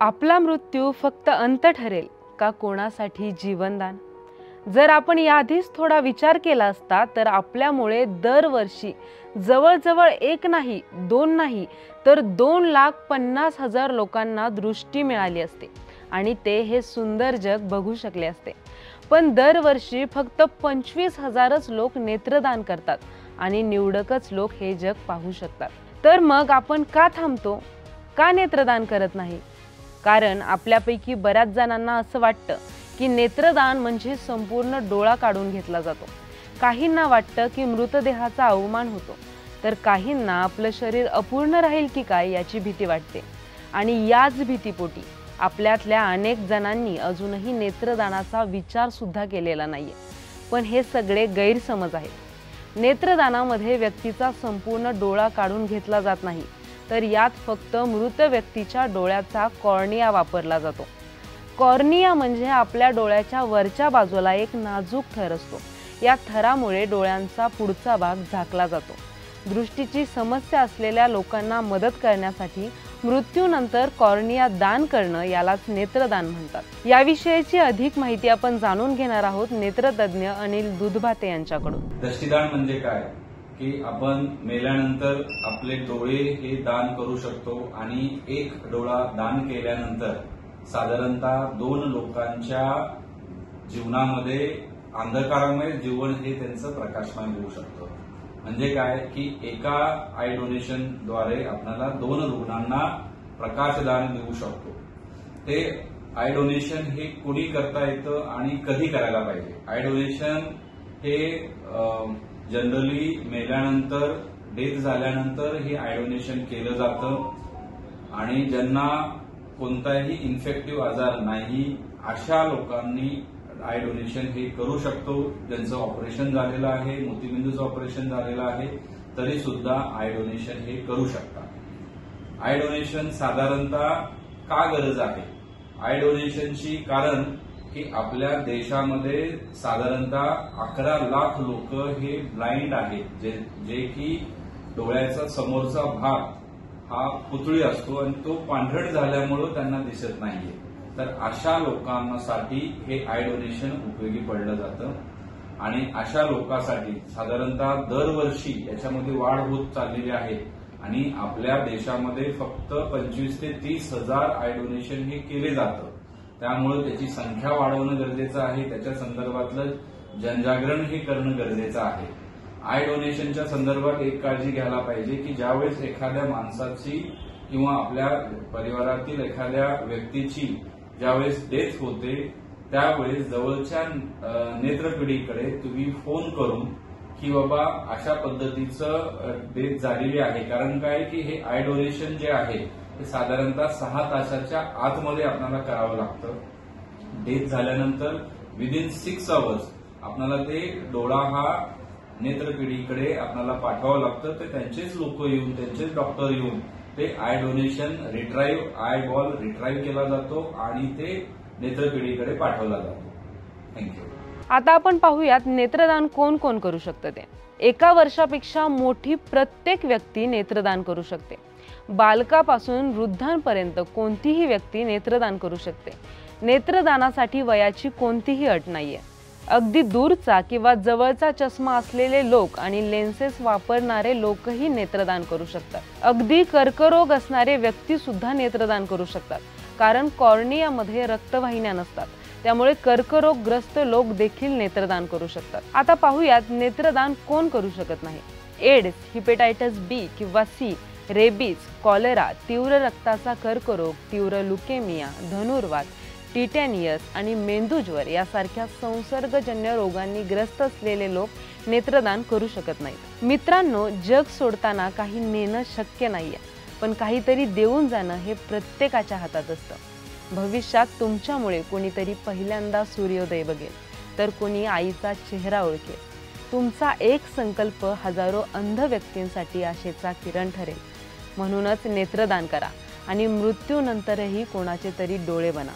आपला मृत्यू फक्त अंत ठरेल का कोणासाठी जीवनदान? जर आपण याआधीच थोडा विचार केला असता तर आपल्यामुळे दरवर्षी जवळजवळ एक नाही दोन नाही तर 2,50,000 लोकांना दृष्टी मिळाली असते आणि ते हे सुंदर जग बघू शकले असते। पण दरवर्षी फक्त 25,000च लोक नेत्रदान करतात आणि निवडकच लोक हे जग पाहू शकतात। तर मग आपण का थांबतो? का नेत्रदान करत नाही? कारण आपल्यापैकी बऱ्याच जणांना असं वाटतं की नेत्रदान म्हणजे संपूर्ण डोळा काढून घेतला जातो। काहींना वाटतं की मृतदेहाचा अवमान होतो, तर काहींना आपलं शरीर अपूर्ण राहील की काय याची भीती वाटते। आणि याच भीतीपोटी आपल्यातल्या अनेक जणांनी अजूनही नेत्रदानाचा विचार सुद्धा केलेला नाहीये। पण हे सगळे गैरसमज आहेत। नेत्रदानामध्ये व्यक्तीचा संपूर्ण डोळा काढून घेतला जात नाही, तर यात फक्त मृत व्यक्तीच्या डोळ्याचा कॉर्निया वापरला जातो। कॉर्निया म्हणजे आपल्या डोळ्याच्या वरच्या बाजूला एक नाजूक थर असतो। या थरामुळे डोळ्यांचा पुढचा भाग झाकला जातो। दृष्टीची समस्या असलेल्या लोकांना मदत करण्यासाठी मृत्यूनंतर कॉर्निया दान करणं यालाच नेत्रदान म्हणतात। याविषयीची अधिक माहिती आपण जाणून घेणार आहोत नेत्रतज्ञ अनिल दुधभाते यांच्याकडून। दृष्टिदान म्हणजे काय की आपण मेल्यानंतर आपले डोळे हे दान करू शकतो आणि एक डोळा दान केल्यानंतर साधारणतः 2 लोकांच्या जीवनामध्ये अंधकारामय जीवन हे त्यांचं प्रकाशमय होऊ शकतं। म्हणजे काय की एका आय डोनेशन द्वारे आपल्याला 2 रुग्णांना प्रकाशदान देऊ शकतो। ते आय डोनेशन हे कुणी करता येतं आणि कधी करायला पाहिजे? आय डोनेशन हे जनरली मेल्यानंतर डेथ झाल्यानंतर हे आय डोनेशन केलं जातं आणि ज्यांना कोणताही इन्फेक्टिव्ह आजार नाही अशा लोकांनी आय डोनेशन हे करू शकतो। ज्यांचं ऑपरेशन झालेलं आहे, मोतीबिंदूचं ऑपरेशन झालेलं आहे, तरी सुद्धा आय डोनेशन हे करू शकतात। आय डोनेशन साधारणतः का गरज आहे? आय डोनेशनची कारण की आपल्या देशामध्ये साधारणतः 11 लाख लोक हे ब्लाइंड आहेत, जे की डोळ्याचा समोरचा भाग हा पुतळी असतो आणि तो पांढरट झाल्यामुळे त्यांना दिसत नाहीये। तर अशा लोकांसाठी हे आय डोनेशन उपयोगी पडलं जातं आणि अशा लोकांसाठी साधारणतः दरवर्षी याच्यामध्ये वाढ होत चाललेली आहे आणि आपल्या देशामध्ये फक्त 25 ते 30 हजार आय डोनेशन हे केले जातं। त्यामुळे त्याची संख्या वाढवणं गरजेचं आहे। त्याच्या संदर्भातलं जनजागरण हे करणं गरजेचं आहे। आय डोनेशनच्या संदर्भात एक काळजी घ्यायला पाहिजे की ज्यावेळेस एखाद्या माणसाची किंवा आपल्या परिवारातील एखाद्या व्यक्तीची ज्यावेळेस डेथ होते त्यावेळेस जवळच्या नेत्रपिढीकडे तुम्ही फोन करून की बाबा अशा पद्धतीचं डेथ झालेली आहे। कारण काय की हे आय डोनेशन जे आहे ते साधारणतः 6 तासाच्या आतमध्ये आपल्याला करावं लागतं। डेथ झाल्यानंतर विदिन 6 आवर्स आपल्याला ते डोळा हा नेत्रपिढीकडे आपल्याला पाठवावं लागतं। तर त्यांचेच लोक येऊन, त्यांचेच डॉक्टर येऊन ते I donation retrieve, I ball retrieve केला जातो आणि ते नेत्रपिढीकडे पाठवला जातो। थँक्यू। आता आपण पाहूयात नेत्रदान कोण कोण करू शकतं ते। 1 वर्षापेक्षा मोठी प्रत्येक व्यक्ती नेत्रदान करू शकते। बालकापासून वृद्धांपर्यंत कोणतीही व्यक्ती नेत्रदान करू शकते। नेत्रदानासाठी वयाची कोणतीही अट नाहीये। अगदी दूरचा किंवा जवळचा चष्मा असलेले लोक आणि लेन्सेस वापरणारे लोकही नेत्रदान करू शकतात। अगदी कर्करोग असणारे व्यक्ती सुद्धा नेत्रदान करू शकतात, कारण कॉर्नियामध्ये रक्तवाहिन्या नसतात। त्यामुळे कर्करोगग्रस्त लोक देखील नेत्रदान करू शकतात। आता पाहूयात नेत्रदान कोण करू शकत नाही। एड्स, हिपेटायटिस बी किंवा सी, रेबीज, कॉलेरा, तीव्र रक्ताचा कर्करोग, तीव्र ल्युकेमिया, धनुर्वात, टिटॅनियस आणि मेंदूज्वर यासारख्या संसर्गजन्य रोगांनी ग्रस्त असलेले लोक नेत्रदान करू शकत नाहीत। मित्रांनो, जग सोडताना काही नेणं शक्य नाहीये, पण काहीतरी देऊन जाणं हे प्रत्येकाच्या हातात असतं। भविष्यात तुमच्यामुळे कोणीतरी पहिल्यांदा सूर्योदय बघेल, तर कोणी आईचा चेहरा ओळखेल। तुमचा एक संकल्प हजारो अंध व्यक्तींसाठी आशेचा किरण ठरेल। म्हणूनच नेत्रदान करा आणि मृत्यूनंतरही कोणाचे तरी डोळे बना।